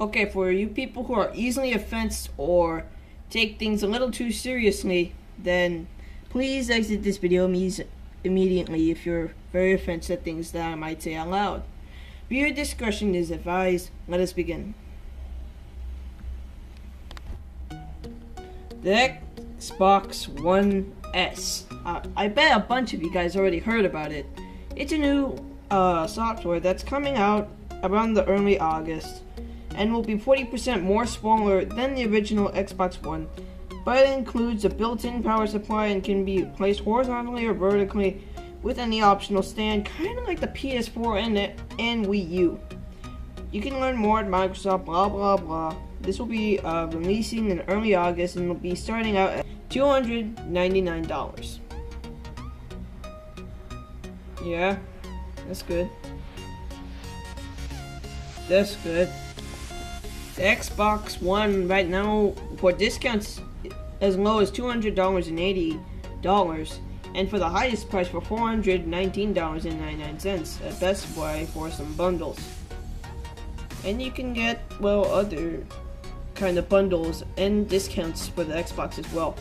Okay, for you people who are easily offended or take things a little too seriously, then please exit this video immediately if you're very offended at things that I might say out loud. Viewer discretion is advised. Let us begin. The Xbox One S. I bet a bunch of you guys already heard about it. It's a new software that's coming out around the early August and will be 40% more smaller than the original Xbox One, but it includes a built-in power supply and can be placed horizontally or vertically with any optional stand, kind of like the PS4 and Wii U. You can learn more at Microsoft, blah blah blah. This will be releasing in early August and will be starting out at $299. Yeah, that's good. That's good. The Xbox One right now for discounts as low as $200.80, and for the highest price for $419.99 at Best Buy for some bundles. And you can get, well, other kind of bundles and discounts for the Xbox as well.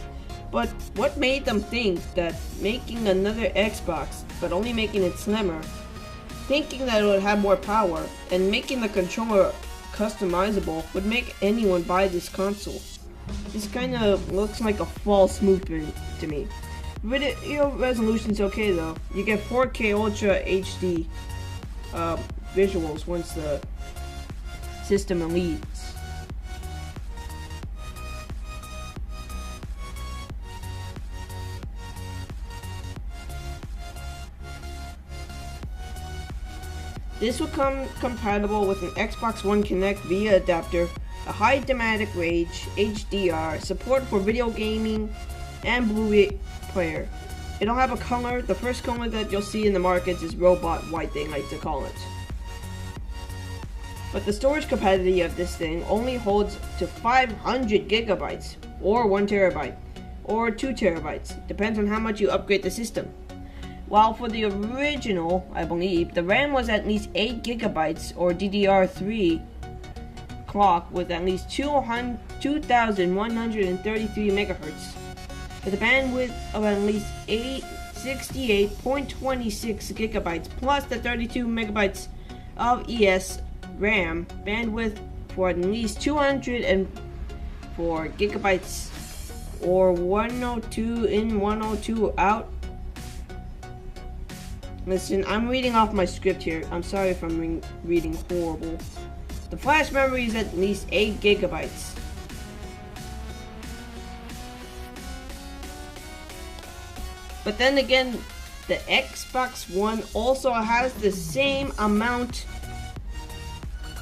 But what made them think that making another Xbox, but only making it slimmer, thinking that it would have more power, and making the controller customizable would make anyone buy this console? This kind of looks like a false movement to me. Video resolution's okay though. You get 4K Ultra HD visuals once the system releases. This will come compatible with an Xbox One Connect via adapter, a high dynamic range, HDR, support for video gaming, and Blu-ray player. It'll have a color. The first color that you'll see in the markets is robot white, they like to call it. But the storage capacity of this thing only holds to 500 gigabytes, or 1 terabyte, or 2 terabytes. Depends on how much you upgrade the system. While for the original, I believe, the RAM was at least 8 gigabytes or DDR3 clock with at least 2,133 megahertz, with a bandwidth of at least 68.26 gigabytes plus the 32 megabytes of ES RAM bandwidth for at least 204 gigabytes or 102 in, 102 out. Listen, I'm reading off my script here. I'm sorry if I'm reading horrible. The flash memory is at least 8 gigabytes. But then again, the Xbox One also has the same amount.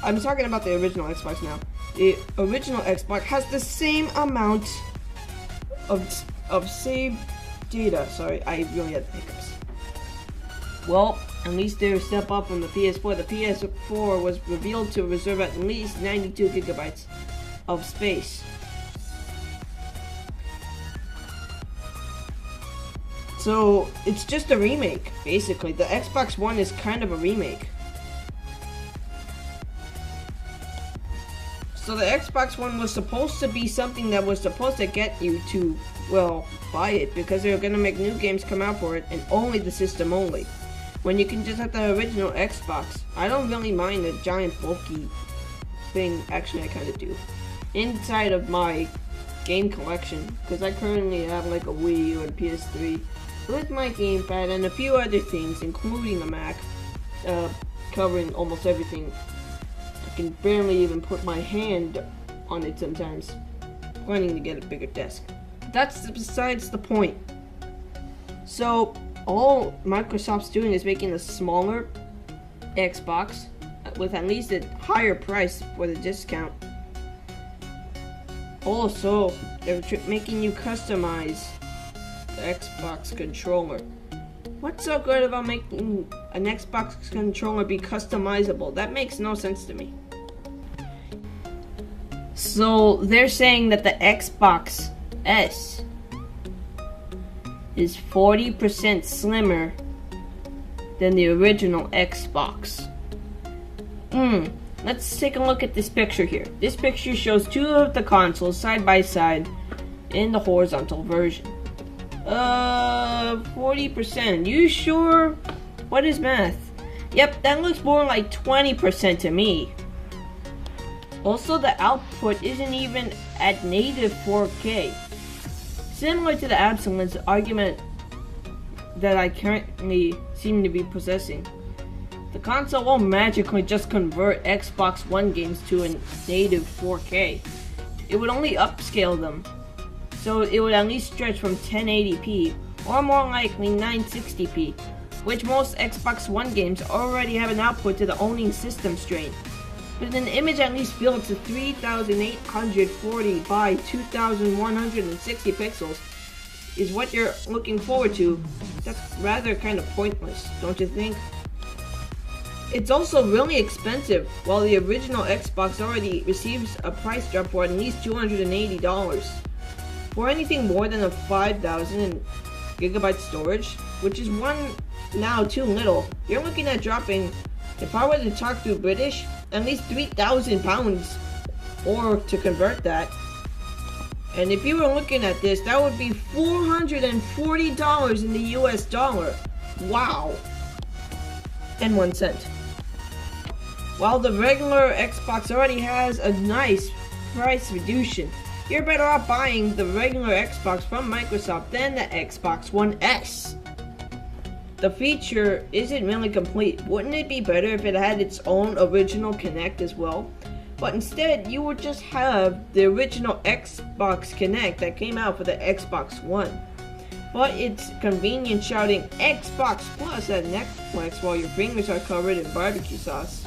I'm talking about the original Xbox now. The original Xbox has the same amount of saved data. Sorry, I really had the hiccups. Well, at least they're a step up from the PS4. The PS4 was revealed to reserve at least 92 gigabytes of space. So, it's just a remake, basically. The Xbox One is kind of a remake. So the Xbox One was supposed to be something that was supposed to get you to, well, buy it, because they're going to make new games come out for it, and only the system only. When you can just have the original Xbox. I don't really mind the giant bulky thing. Actually, I kind of do. Inside of my game collection, because I currently have like a Wii U and PS3 with my gamepad and a few other things, including a Mac, covering almost everything. I can barely even put my hand on it sometimes. Planning to get a bigger desk. That's besides the point. So all Microsoft's doing is making a smaller Xbox with at least a higher price for the discount. Also, they're making you customize the Xbox controller. What's so good about making an Xbox controller be customizable? That makes no sense to me. So they're saying that the Xbox S is 40% slimmer than the original Xbox. Let's take a look at this picture here. This picture shows two of the consoles side by side in the horizontal version. 40%. You sure? What is math? Yep, that looks more like 20% to me. Also, the output isn't even at native 4K. Similar to the Absalon's argument that I currently seem to be possessing. The console won't magically just convert Xbox One games to a native 4K. It would only upscale them, so it would at least stretch from 1080p, or more likely 960p, which most Xbox One games already have an output to the owning system strength. But an image at least built to 3840 by 2160 pixels is what you're looking forward to. That's rather kind of pointless, don't you think? It's also really expensive, while the original Xbox already receives a price drop for at least $280. For anything more than a 5,000 gigabyte storage, which is one now too little, you're looking at dropping, if I were to talk to British, at least £3,000 or to convert that. And if you were looking at this, that would be $440 in the US dollar. Wow. And 1 cent. While the regular Xbox already has a nice price reduction, you're better off buying the regular Xbox from Microsoft than the Xbox One S. The feature isn't really complete. Wouldn't it be better if it had its own original Kinect as well? But instead, you would just have the original Xbox Kinect that came out for the Xbox One. But it's convenient shouting Xbox Plus at Netflix while your fingers are covered in barbecue sauce,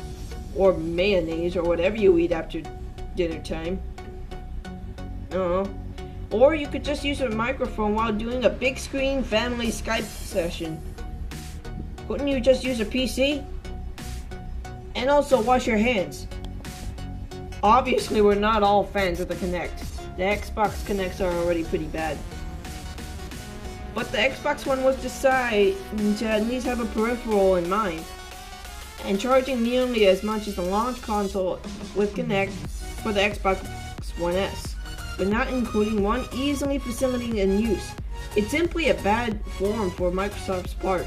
or mayonnaise, or whatever you eat after dinner time. I don't know. Or you could just use a microphone while doing a big screen family Skype session. Couldn't you just use a PC? And also wash your hands. Obviously, we're not all fans of the Kinect. The Xbox Kinects are already pretty bad. But the Xbox One was decided to at least have a peripheral in mind, and charging nearly as much as the launch console with Kinect for the Xbox One S, but not including one easily facilitating in use. It's simply a bad form for Microsoft's part.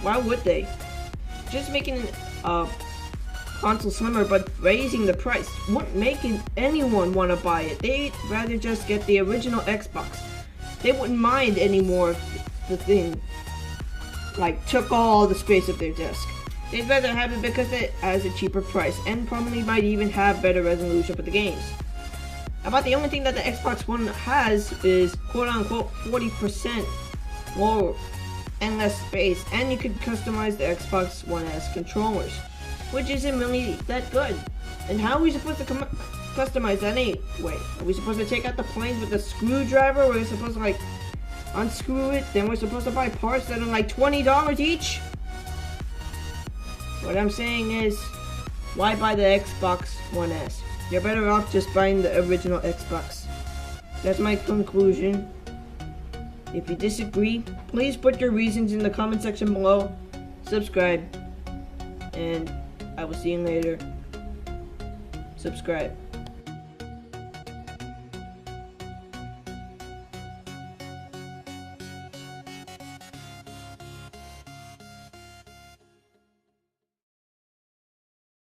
Why would they? Just making a console slimmer but raising the price wouldn't make anyone want to buy it. They'd rather just get the original Xbox. They wouldn't mind anymore if the thing took all the space of their desk. They'd rather have it because it has a cheaper price and probably might even have better resolution for the games. About the only thing that the Xbox One has is quote-unquote 40% lower and less space, and you could customize the Xbox One S controllers, which isn't really that good. And how are we supposed to customize that anyway? Are we supposed to take out the planes with a screwdriver? We're supposed to unscrew it, then we're supposed to buy parts that are $20 each? What I'm saying is, why buy the Xbox One S? You're better off just buying the original Xbox. That's my conclusion. If you disagree, please put your reasons in the comment section below. Subscribe, and I will see you later. Subscribe.